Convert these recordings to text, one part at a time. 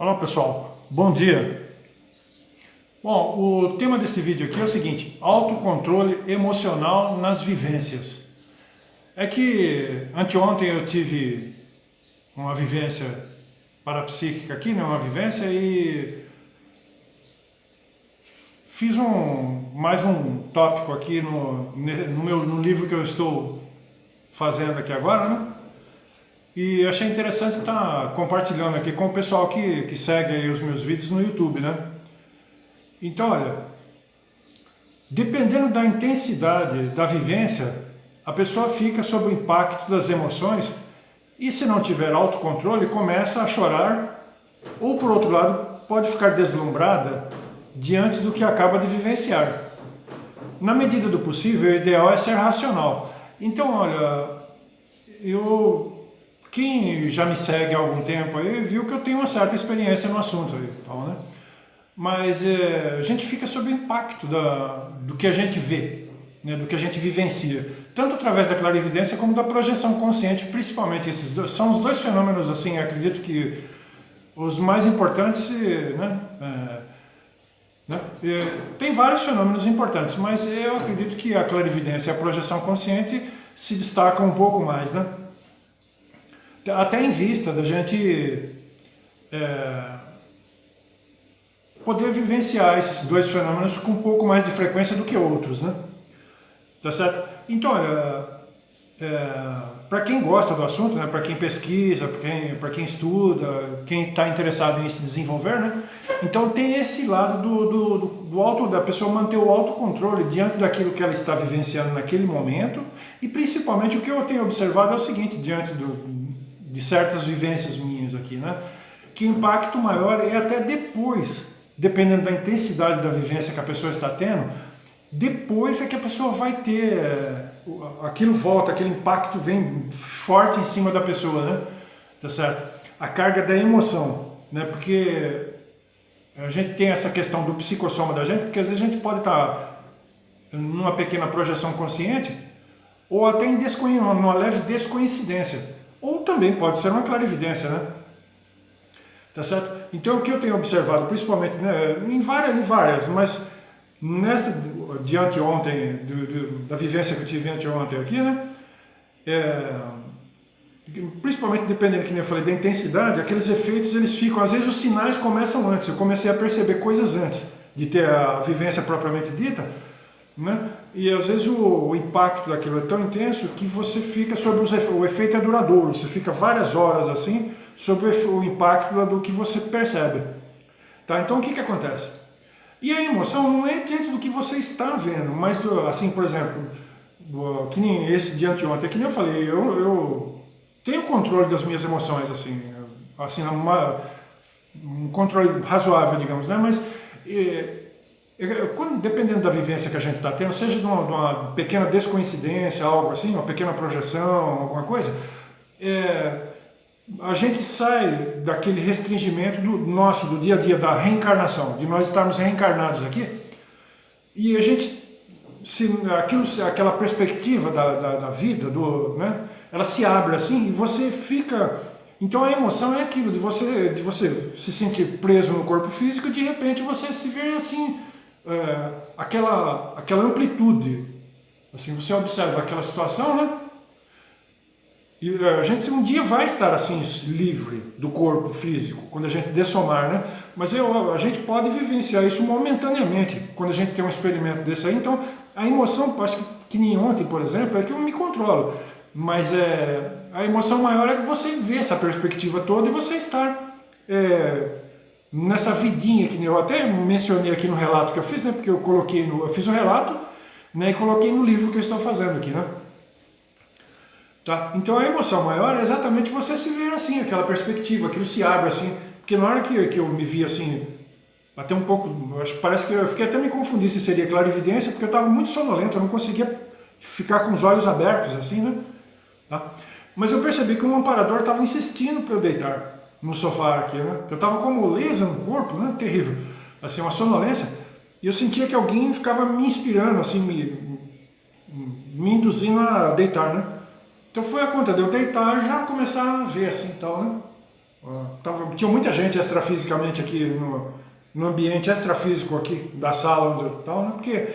Olá pessoal, bom dia. Bom, o tema desse vídeo aqui é o seguinte: autocontrole emocional nas vivências. É que anteontem eu tive uma vivência parapsíquica aqui, né, uma vivência, e fiz mais um tópico aqui no livro que eu estou fazendo aqui agora, né? E achei interessante estar compartilhando aqui com o pessoal que segue aí os meus vídeos no YouTube, né? Então, olha, dependendo da intensidade da vivência, a pessoa fica sob o impacto das emoções e, se não tiver autocontrole, começa a chorar ou, por outro lado, pode ficar deslumbrada diante do que acaba de vivenciar. Na medida do possível, o ideal é ser racional. Então, olha, quem já me segue há algum tempo aí viu que eu tenho uma certa experiência no assunto aí, então, né? Mas a gente fica sob o impacto do que a gente vê, né, do que a gente vivencia, tanto através da clarividência como da projeção consciente, principalmente esses dois. São os dois fenômenos, assim, acredito que os mais importantes, tem vários fenômenos importantes, mas eu acredito que a clarividência e a projeção consciente se destacam um pouco mais, né? Até em vista da gente poder vivenciar esses dois fenômenos com um pouco mais de frequência do que outros, né? Tá certo? Então, olha, para quem gosta do assunto, né, para quem pesquisa, para quem estuda, quem está interessado em se desenvolver, né? Então tem esse lado da pessoa manter o autocontrole diante daquilo que ela está vivenciando naquele momento, e principalmente o que eu tenho observado é o seguinte, diante de certas vivências minhas aqui, né? Que o impacto maior é até depois, dependendo da intensidade da vivência que a pessoa está tendo, depois é que a pessoa vai ter, aquilo volta, aquele impacto vem forte em cima da pessoa, né? Tá certo? A carga da emoção, né? Porque a gente tem essa questão do psicossoma da gente, porque às vezes a gente pode estar numa pequena projeção consciente, ou até em numa leve descoincidência. Ou também pode ser uma clarividência, né? Tá certo? Então o que eu tenho observado, principalmente, né, em várias, mas de anteontem, da vivência que eu tive anteontem aqui, né? Principalmente dependendo, que nem eu falei, da intensidade, aqueles efeitos eles ficam, às vezes os sinais começam antes, eu comecei a perceber coisas antes de ter a vivência propriamente dita, né? E às vezes o impacto daquilo é tão intenso que você fica sobre o efeito é duradouro, você fica várias horas assim sobre o impacto do que você percebe, tá? Então o que acontece? E a emoção não é diante do que você está vendo, mas assim, por exemplo, que nem esse de anteontem, que nem eu falei, eu tenho controle das minhas emoções, assim um controle razoável, digamos, né? Mas dependendo da vivência que a gente está tendo, seja de uma pequena descoincidência, algo assim, uma pequena projeção, alguma coisa, a gente sai daquele restringimento do dia a dia, da reencarnação, de nós estarmos reencarnados aqui, e a gente, aquela perspectiva da vida, né, ela se abre assim, e você fica. Então a emoção é aquilo, de você se sentir preso no corpo físico e de repente você se vê assim, aquela amplitude, assim, você observa aquela situação, né? E a gente um dia vai estar assim, livre do corpo físico, quando a gente dessomar, né? Mas a gente pode vivenciar isso momentaneamente, quando a gente tem um experimento desse aí. Então, a emoção, acho que nem ontem, por exemplo, é que eu me controlo. Mas a emoção maior é que você vê essa perspectiva toda e você estar nessa vidinha, que eu até mencionei aqui no relato que eu fiz, né? Porque eu fiz um relato, né? E coloquei no livro que eu estou fazendo aqui, né? Tá? Então a emoção maior é exatamente você se ver assim, aquela perspectiva, aquilo se abre assim, porque na hora que eu me vi assim, até um pouco, parece que eu fiquei até me confundir se seria clarividência, porque eu estava muito sonolento, eu não conseguia ficar com os olhos abertos assim, né? Tá? Mas eu percebi que um amparador estava insistindo para eu deitar no sofá aqui, né? Eu estava com moleza no corpo, né? Terrível, assim, uma sonolência, e eu sentia que alguém ficava me inspirando, assim, me induzindo a deitar, né? Então foi a conta de eu deitar e já começar a ver assim, tal, né? Tinha muita gente extrafisicamente aqui no ambiente extrafísico aqui da sala onde eu tal, né? Porque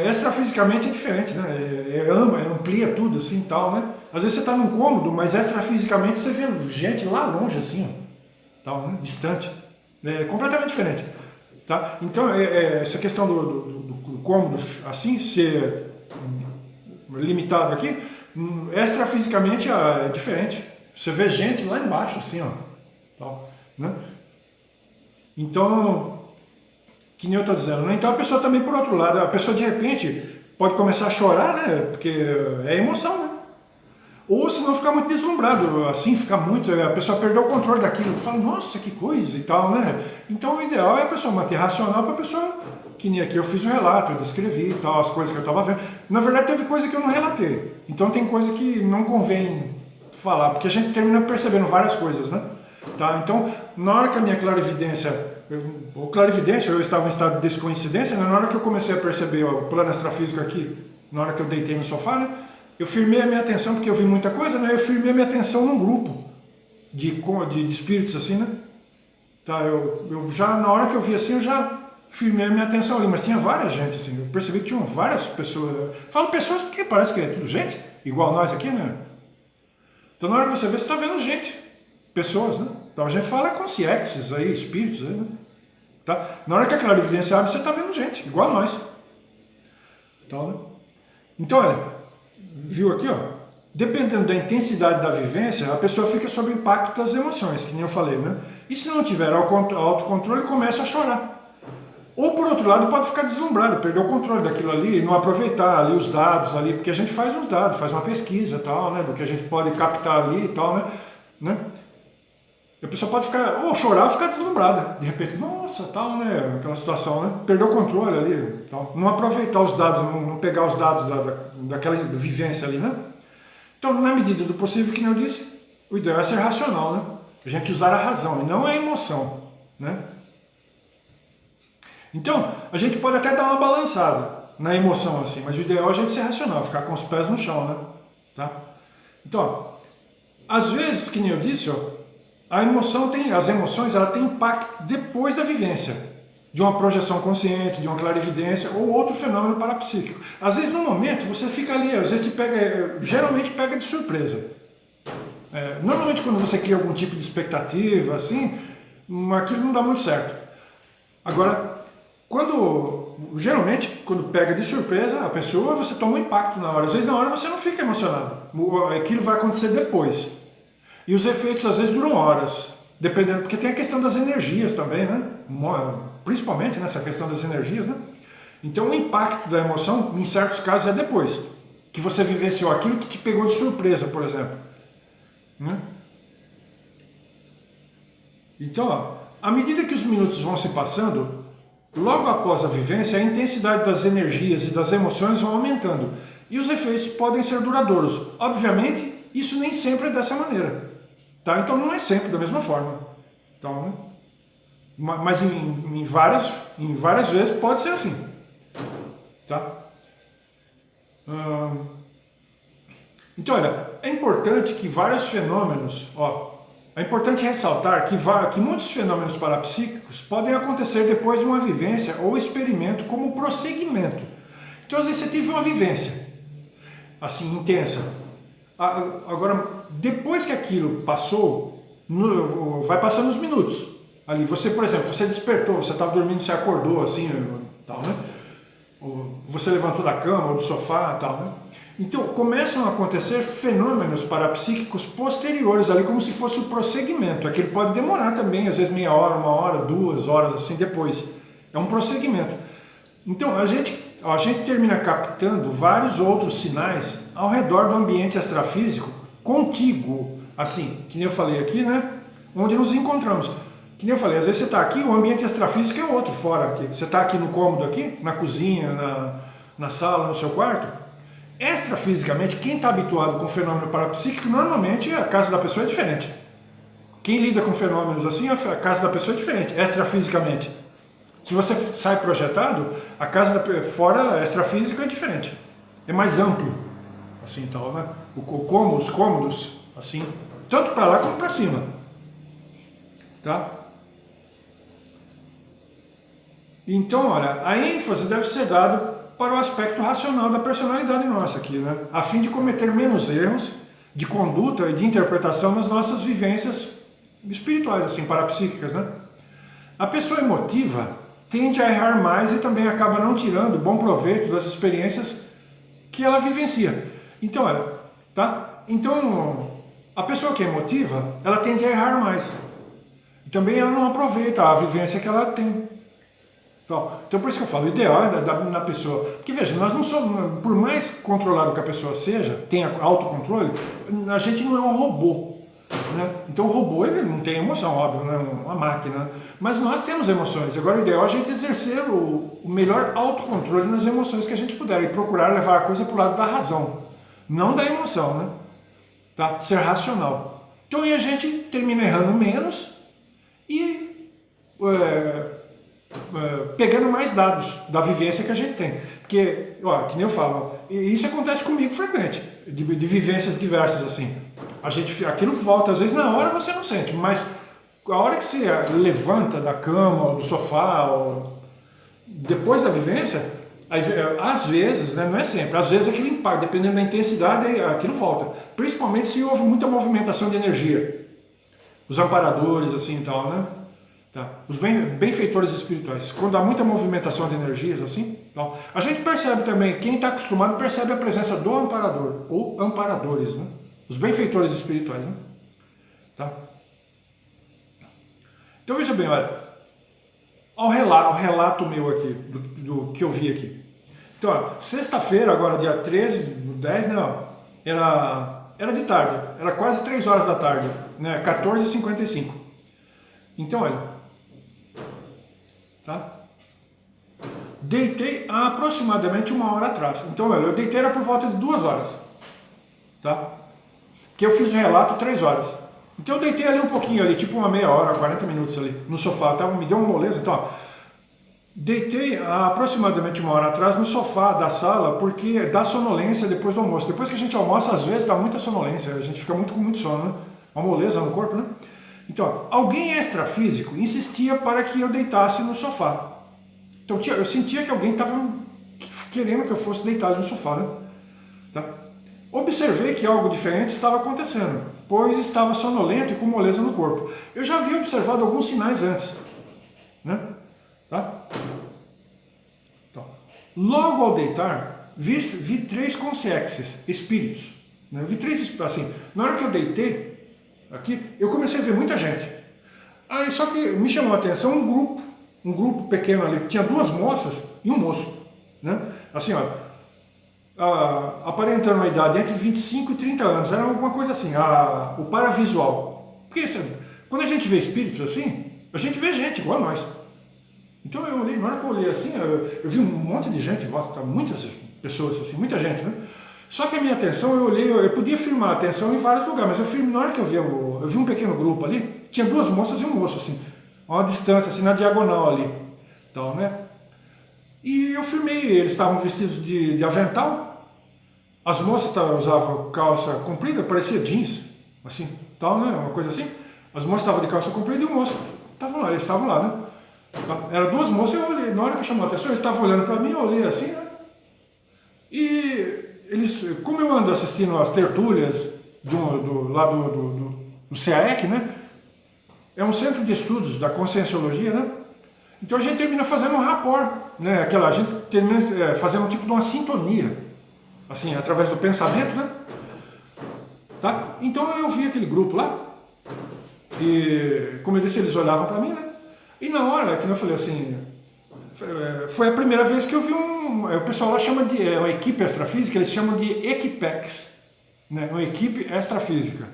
extrafisicamente é diferente, né? Amplia tudo assim tal, né? Às vezes você está num cômodo, mas extrafisicamente você vê gente lá longe assim, ó, tal, né? Distante. É completamente diferente. Tá? Então, essa questão do cômodo assim ser limitado aqui, extrafisicamente é diferente. Você vê gente lá embaixo, assim, ó. Tal, né? Então, que nem eu estou dizendo, né? Então a pessoa também, por outro lado, a pessoa de repente pode começar a chorar, né? Porque é emoção, né? Ou se não ficar muito deslumbrado, assim, ficar muito, a pessoa perdeu o controle daquilo, fala, nossa, que coisa e tal, né? Então o ideal é a pessoa manter racional para a pessoa, que nem aqui eu fiz o relato, eu descrevi e tal, as coisas que eu estava vendo. Na verdade teve coisa que eu não relatei, então tem coisa que não convém falar, porque a gente termina percebendo várias coisas, né? Tá? Então, na hora que a minha clarividência, eu estava em estado de descoincidência, né? Na hora que eu comecei a perceber o plano extrafísico aqui, na hora que eu deitei no sofá, né? Eu firmei a minha atenção, porque eu vi muita coisa, né? Eu firmei a minha atenção num grupo de espíritos, assim, né? Tá, eu já, na hora que eu vi assim, eu já firmei a minha atenção ali, mas tinha várias gente, assim, eu percebi que tinham várias pessoas. Falo pessoas porque parece que é tudo gente, igual nós aqui, né? Então na hora que você vê, você está vendo gente, pessoas, né? Então a gente fala consciências aí, espíritos aí, né? Tá? Na hora que a clarividência abre, você está vendo gente, igual nós. Então, né? Então, olha, viu aqui, ó? Dependendo da intensidade da vivência, a pessoa fica sob o impacto das emoções, que nem eu falei, né? E se não tiver autocontrole, começa a chorar. Ou por outro lado, pode ficar deslumbrado, perder o controle daquilo ali e não aproveitar ali os dados ali, porque a gente faz uns dados, faz uma pesquisa tal, né? Do que a gente pode captar ali e tal, né? E a pessoa pode ficar, ou chorar ou ficar deslumbrada. De repente, nossa, tal, né? Aquela situação, né? Perdeu o controle ali, tal. Não aproveitar os dados, não pegar os dados daquela vivência ali, né? Então, na medida do possível, que nem eu disse, o ideal é ser racional, né? A gente usar a razão e não a emoção, né? Então, a gente pode até dar uma balançada na emoção assim, mas o ideal é a gente ser racional, ficar com os pés no chão, né? Tá? Então, ó, às vezes, que nem eu disse, ó, as emoções, ela tem impacto depois da vivência, de uma projeção consciente, de uma clarividência ou outro fenômeno parapsíquico. Às vezes, no momento, você fica ali, às vezes geralmente pega de surpresa. Normalmente, quando você cria algum tipo de expectativa, assim, aquilo não dá muito certo. Agora, geralmente, quando pega de surpresa a pessoa, você toma um impacto na hora. Às vezes, na hora, você não fica emocionado. Aquilo vai acontecer depois. E os efeitos, às vezes, duram horas. Dependendo, porque tem a questão das energias também, né? Principalmente nessa questão das energias, né? Então o impacto da emoção, em certos casos, é depois. Que você vivenciou aquilo que te pegou de surpresa, por exemplo. Né? Então, ó, à medida que os minutos vão se passando, logo após a vivência, a intensidade das energias e das emoções vão aumentando. E os efeitos podem ser duradouros. Obviamente, isso nem sempre é dessa maneira. Tá? Então não é sempre da mesma forma. Então, né? Mas em várias vezes pode ser assim. Tá? Então, olha, é importante que vários fenômenos, é importante ressaltar que muitos fenômenos parapsíquicos podem acontecer depois de uma vivência ou experimento como prosseguimento. Então, às vezes você teve uma vivência, assim, intensa. Agora, depois que aquilo passou, vai passando os minutos. Ali, você, por exemplo, você despertou, você estava dormindo, você acordou assim, tal, né? Ou você levantou da cama ou do sofá, tal, né? Então, começam a acontecer fenômenos parapsíquicos posteriores ali, como se fosse o prosseguimento. Aquilo pode demorar também, às vezes meia hora, 1 hora, 2 horas, assim, depois. É um prosseguimento. Então, a gente termina captando vários outros sinais ao redor do ambiente extrafísico contíguo, assim, que nem eu falei aqui, né? Onde nos encontramos. Que nem eu falei, às vezes você está aqui, o ambiente extrafísico é outro, fora aqui. Você está aqui no cômodo aqui, na cozinha, na sala, no seu quarto. Extrafisicamente, quem está habituado com fenômeno parapsíquico, normalmente a casa da pessoa é diferente. Quem lida com fenômenos assim, a casa da pessoa é diferente, extrafisicamente. Se você sai projetado, a casa fora extrafísica é diferente. É mais amplo, assim, tal, né? Os cômodos, assim, tanto para lá como para cima. tá? Então, olha, a ênfase deve ser dada para o aspecto racional da personalidade nossa aqui, né? A fim de cometer menos erros de conduta e de interpretação nas nossas vivências espirituais, assim, parapsíquicas, né? A pessoa emotiva tende a errar mais e também acaba não tirando bom proveito das experiências que ela vivencia. Então, olha, tá? Então, a pessoa que é emotiva, ela tende a errar mais. E também ela não aproveita a vivência que ela tem. Então, por isso que eu falo, o ideal é na pessoa. Porque veja, nós não somos, por mais controlado que a pessoa seja, tenha autocontrole, a gente não é um robô. Né? Então o robô ele não tem emoção, óbvio, não é uma máquina. Mas nós temos emoções. Agora o ideal é a gente exercer o melhor autocontrole nas emoções que a gente puder e procurar levar a coisa para o lado da razão, não da emoção, né? Tá? Ser racional. Então aí a gente termina errando menos e pegando mais dados da vivência que a gente tem. Porque, ó, que nem eu falo, isso acontece comigo frequente, de vivências diversas assim. Aquilo volta, às vezes na hora você não sente, mas a hora que você levanta da cama ou do sofá, ou depois da vivência, aí, às vezes, né, não é sempre, às vezes aquilo impacta, dependendo da intensidade, aquilo volta. Principalmente se houve muita movimentação de energia. Os amparadores, assim e tal, né? Tá. Os benfeitores espirituais, quando há muita movimentação de energias assim, então, a gente percebe também, quem está acostumado percebe a presença do amparador, ou amparadores, né? Os benfeitores espirituais, né? Tá. Então veja bem, olha, ao relato meu aqui, do que eu vi aqui. Então, sexta-feira, agora dia 13 do 10, né, era de tarde, era quase 3 horas da tarde, né, 14h55. Então, olha, tá? Deitei há aproximadamente 1 hora atrás. Então, olha, eu deitei era por volta de 2 horas, tá? Que eu fiz o relato 3 horas. Então eu deitei ali um pouquinho ali, tipo uma meia hora, 40 minutos ali, no sofá, me deu uma moleza, então, ó, deitei há aproximadamente 1 hora atrás no sofá da sala, porque dá sonolência depois do almoço. Depois que a gente almoça, às vezes dá muita sonolência, a gente fica com muito sono, né? Uma moleza no corpo, né? Então, alguém extrafísico insistia para que eu deitasse no sofá. Então eu sentia que alguém estava querendo que eu fosse deitado no sofá, né? Tá? Observei que algo diferente estava acontecendo, pois estava sonolento e com moleza no corpo. Eu já havia observado alguns sinais antes, né? Tá? Então, logo ao deitar, vi 3 consciências, espíritos. Né? Eu vi 3, assim, na hora que eu deitei, aqui, eu comecei a ver muita gente. Aí só que me chamou a atenção um grupo pequeno ali, que tinha 2 moças e um moço, né? Assim, ó, aparentando uma idade entre 25 e 30 anos, era alguma coisa assim, o paravisual. Porque quando a gente vê espíritos assim, a gente vê gente igual a nós. Então eu olhei, na hora que eu olhei assim, eu vi um monte de gente em volta, muitas pessoas assim, muita gente, né? Só que a minha atenção, eu podia firmar a atenção em vários lugares, mas na hora que eu vi um pequeno grupo ali, tinha 2 moças e um moço, assim, a uma distância, assim, na diagonal ali, então, né? E eu firmei, eles estavam vestidos de avental, as moças usavam calça comprida, parecia jeans, assim, tal, né? Uma coisa assim. As moças estavam de calça comprida e o moço eles estavam lá, né? Eram 2 moças, eu olhei, na hora que chamou a atenção, eles estavam olhando para mim, eu olhei assim, né? E eles, como eu ando assistindo as tertúlias do CAEC, né? É um centro de estudos da conscienciologia, né? Então a gente termina fazendo um rapport, né? A gente termina fazendo um tipo de uma sintonia, assim, através do pensamento, né? Tá? Então eu vi aquele grupo lá, e como eu disse, eles olhavam para mim, né? E na hora que eu falei assim, foi a primeira vez que eu vi o pessoal lá chama de uma equipe extrafísica, eles chamam de equipex, né? Uma equipe extrafísica.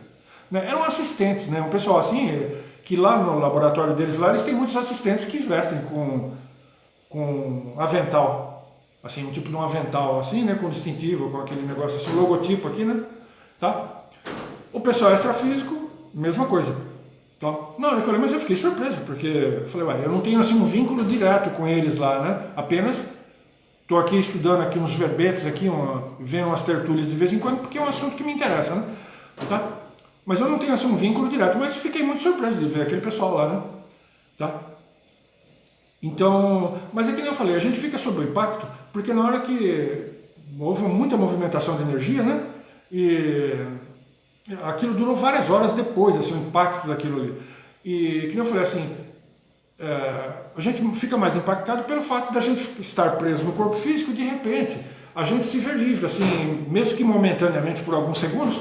Né? Eram assistentes, né? Um pessoal assim, que lá no laboratório deles, lá eles têm muitos assistentes que vestem com avental, assim, um tipo de um avental assim, né? Com distintivo, com aquele negócio assim, logotipo aqui, né? Tá? O pessoal extrafísico, mesma coisa. Então, não, mas eu fiquei surpreso, porque eu falei, eu não tenho assim um vínculo direto com eles lá, né? Apenas estou aqui estudando aqui uns verbetes aqui, vendo umas tertúlias de vez em quando, porque é um assunto que me interessa, né? Tá? Mas eu não tenho assim um vínculo direto, mas fiquei muito surpreso de ver aquele pessoal lá, né? Tá? Então, mas é que nem eu falei, a gente fica sob o impacto, porque na hora que houve muita movimentação de energia, né? E aquilo durou várias horas depois, assim, o impacto daquilo ali. E que nem eu falei assim, a gente fica mais impactado pelo fato da gente estar preso no corpo físico, de repente, a gente se ver livre, assim, mesmo que momentaneamente por alguns segundos,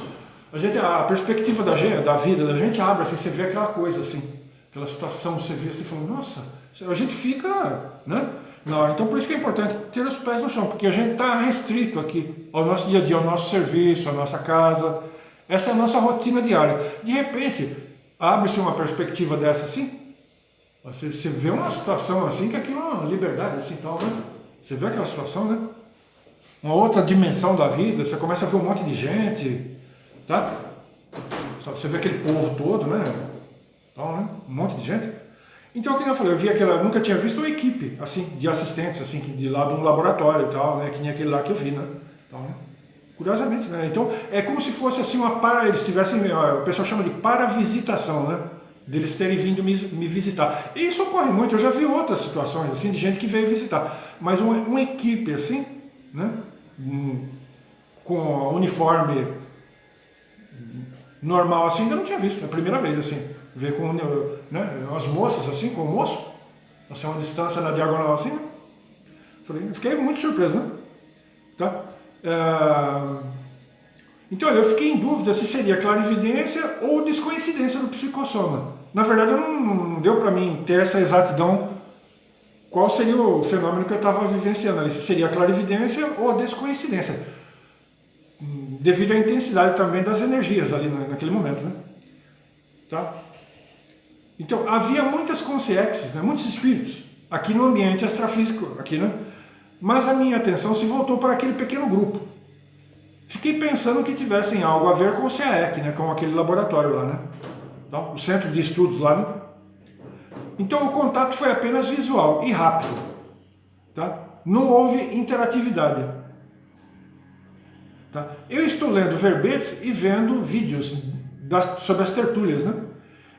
a perspectiva da vida da gente abre, assim, você vê aquela coisa, assim, aquela situação, você vê assim, falando, nossa, a gente fica, né? Não, então por isso que é importante ter os pés no chão, porque a gente está restrito aqui ao nosso dia a dia, ao nosso serviço, à nossa casa, essa é a nossa rotina diária. De repente, abre-se uma perspectiva dessa assim, você vê uma situação assim que aquilo é uma liberdade, assim, tal, né? Você vê aquela situação, né? Uma outra dimensão da vida, você começa a ver um monte de gente, tá? Você vê aquele povo todo, né? Tal, né? Um monte de gente. Então, como eu falei, eu vi aquela, nunca tinha visto uma equipe, assim, de assistentes, assim, de lá de um laboratório e tal, né? Que nem aquele lá que eu vi, né? Tal, né? Curiosamente, né? Então, é como se fosse assim eles tivessem, o pessoal chama de paravisitação, né? Deles terem vindo me visitar. E isso ocorre muito, eu já vi outras situações assim, de gente que veio visitar. Mas uma equipe assim, né, com uniforme normal assim, ainda não tinha visto. É a primeira vez assim, ver com, né, as moças assim, com o moço, assim, uma distância na diagonal assim, né? Eu fiquei muito surpreso, né? Tá? Então, olha, eu fiquei em dúvida se seria clarividência ou descoincidência do psicossoma. Na verdade, não deu para mim ter essa exatidão qual seria o fenômeno que eu estava vivenciando ali, se seria clarividência ou descoincidência, devido à intensidade também das energias ali naquele momento, né? Tá? Então, havia muitas consciências, né? Muitos espíritos aqui no ambiente extrafísico, aqui, né? Mas a minha atenção se voltou para aquele pequeno grupo. Fiquei pensando que tivessem algo a ver com o CAEC, né? Com aquele laboratório lá, né? Então, o centro de estudos lá, né? Então o contato foi apenas visual e rápido, tá? Não houve interatividade, tá? Eu estou lendo verbetes e vendo vídeos sobre as tertúlias, né?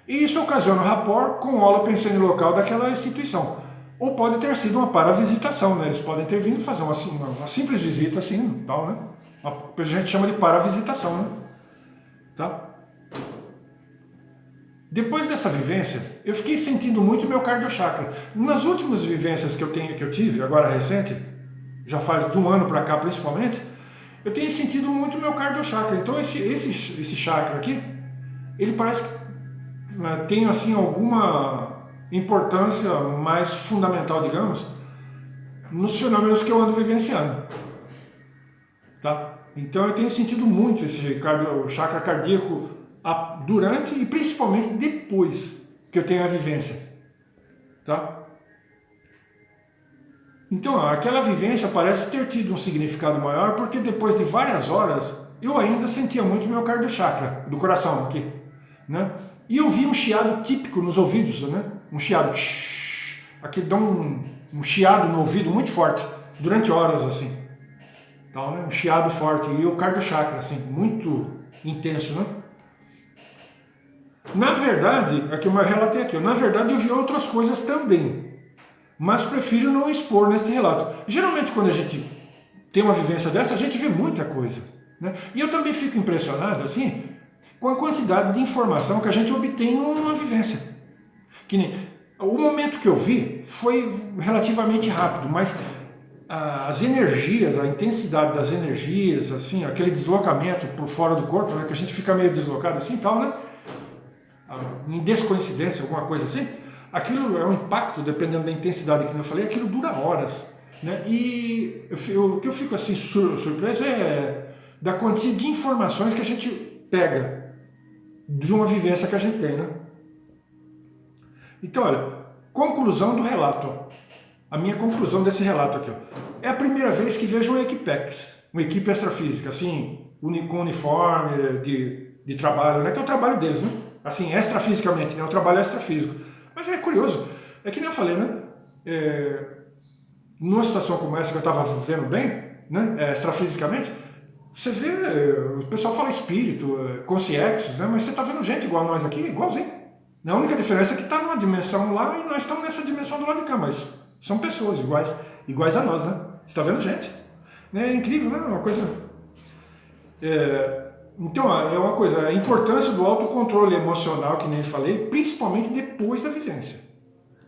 E isso ocasiona rapport com o aula pensando local daquela instituição. Ou pode ter sido uma paravisitação, né? Eles podem ter vindo fazer uma simples visita assim, tal, né? A gente chama de paravisitação, né? Tá? Depois dessa vivência, eu fiquei sentindo muito o meu cardiochakra. Nas últimas vivências que eu tive, agora recente, já faz de um ano para cá principalmente, eu tenho sentido muito o meu cardiochakra. Então esse chakra aqui, ele parece que tem assim alguma importância mais fundamental, digamos, nos fenômenos que eu ando vivenciando. Tá? Então eu tenho sentido muito esse chakra cardíaco durante e principalmente depois que eu tenho a vivência, tá? Então aquela vivência parece ter tido um significado maior porque depois de várias horas eu ainda sentia muito meu cardiochakra do coração aqui, né? E eu vi um chiado típico nos ouvidos, né? Um chiado, aqui dá um chiado no ouvido muito forte durante horas assim, então, né? Um chiado forte e o cardiochakra assim muito intenso, né? Na verdade, aqui eu relatei aqui, na verdade eu vi outras coisas também, mas prefiro não expor neste relato. Geralmente quando a gente tem uma vivência dessa, a gente vê muita coisa, né? E eu também fico impressionado assim com a quantidade de informação que a gente obtém numa vivência. Que nem, o momento que eu vi foi relativamente rápido, mas as energias, a intensidade das energias, assim, aquele deslocamento por fora do corpo, né, que a gente fica meio deslocado assim e tal, né? Em descoincidência, alguma coisa assim, aquilo é um impacto, dependendo da intensidade que eu falei, aquilo dura horas, né? E o que eu fico assim surpreso é da quantia de informações que a gente pega de uma vivência que a gente tem, né? Então, olha, conclusão do relato, ó. A minha conclusão desse relato aqui, ó. É a primeira vez que vejo um Equipex, uma equipe extrafísica, assim, com uniforme de trabalho, né? Que é o trabalho deles, né? Assim, extrafisicamente, né? O trabalho extrafísico. Mas é curioso, é que nem eu falei, né? Numa situação como essa que eu estava vivendo bem, né? Extrafisicamente, Você vê, o pessoal fala espírito, consciências, né? Mas você está vendo gente igual a nós aqui, igualzinho. A única diferença é que está numa dimensão lá e nós estamos nessa dimensão do lado de cá, mas são pessoas iguais a nós, né? Você está vendo gente. É incrível, né? Uma coisa... Então, é uma coisa, a importância do autocontrole emocional, que nem falei, principalmente depois da vivência.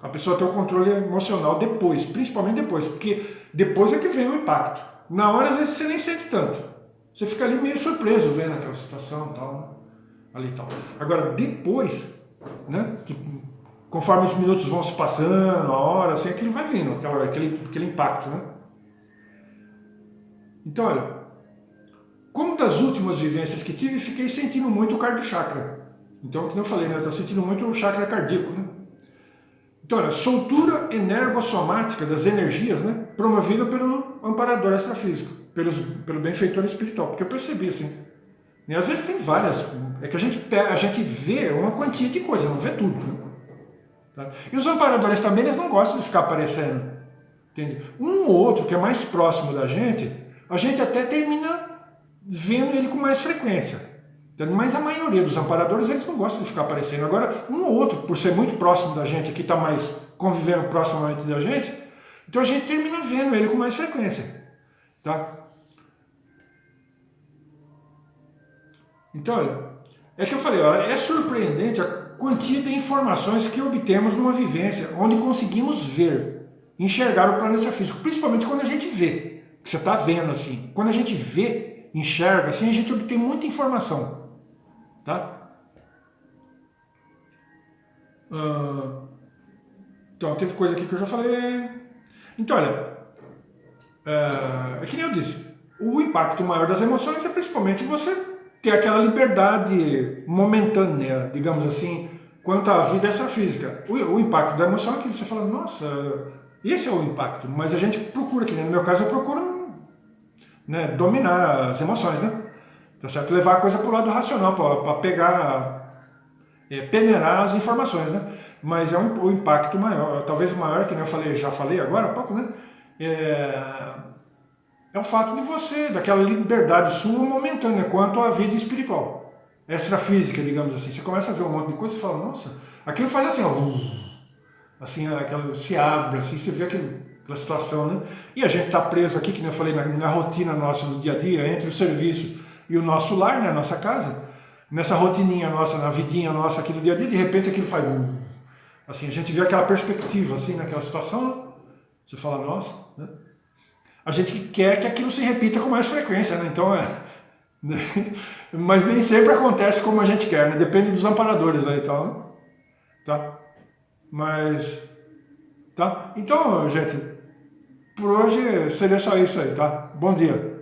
A pessoa tem o controle emocional depois, principalmente depois, porque depois é que vem o impacto. Na hora, às vezes, você nem sente tanto. Você fica ali meio surpreso vendo aquela situação e tal, né? Ali e tal. Agora, depois, né, que, conforme os minutos vão se passando, a hora, assim, aquilo vai vindo, aquele impacto, né? Então, olha, como das últimas vivências que tive, fiquei sentindo muito o cardio chakra. Então, como eu falei, né, eu estou sentindo muito o chakra cardíaco, né? Então, olha, soltura energossomática das energias, né, promovida pelo amparador extrafísico, pelo benfeitor espiritual, porque eu percebi assim, e às vezes tem várias, é que a gente vê uma quantia de coisa, não vê tudo, né? Tá? E os amparadores também, eles não gostam de ficar aparecendo, entende? Um ou outro que é mais próximo da gente, a gente até termina vendo ele com mais frequência. Mas a maioria dos amparadores, eles não gostam de ficar aparecendo. Agora, um ou outro, por ser muito próximo da gente, que está mais convivendo proximamente da gente, então a gente termina vendo ele com mais frequência. Tá? Então, olha, é que eu falei, olha, é surpreendente a quantia de informações que obtemos numa vivência, onde conseguimos ver, enxergar o planeta físico, principalmente quando a gente vê, que você está vendo assim. Quando a gente vê, enxerga, assim, a gente obtém muita informação. Tá? Então, teve coisa aqui que eu já falei. Então, olha, é que nem eu disse, o impacto maior das emoções é principalmente você ter aquela liberdade momentânea, digamos assim, quanto à vida extrafísica. O impacto da emoção é que você fala, nossa, esse é o impacto, mas a gente procura, que no meu caso eu procuro, né, dominar as emoções, né? Tá certo? Levar a coisa para o lado racional, para pegar, peneirar as informações, né? Mas é o impacto maior, talvez o maior, que eu já falei agora há pouco, né? É o fato de você, daquela liberdade sua momentânea quanto à vida espiritual, extrafísica, digamos assim. Você começa a ver um monte de coisa e fala, nossa, aquilo faz assim, ó, assim, se abre, assim, você vê aquela situação, né? E a gente está preso aqui, que eu falei, na rotina nossa do dia a dia, entre o serviço e o nosso lar, né, a nossa casa, nessa rotininha nossa, na vidinha nossa aqui do dia a dia, de repente aquilo faz assim, a gente vê aquela perspectiva, assim, naquela situação, você fala, nossa, né? A gente quer que aquilo se repita com mais frequência, né? Então, mas nem sempre acontece como a gente quer, né? Depende dos amparadores aí e tal, né? Tá? Mas, tá? Então, gente, por hoje seria só isso aí, tá? Bom dia.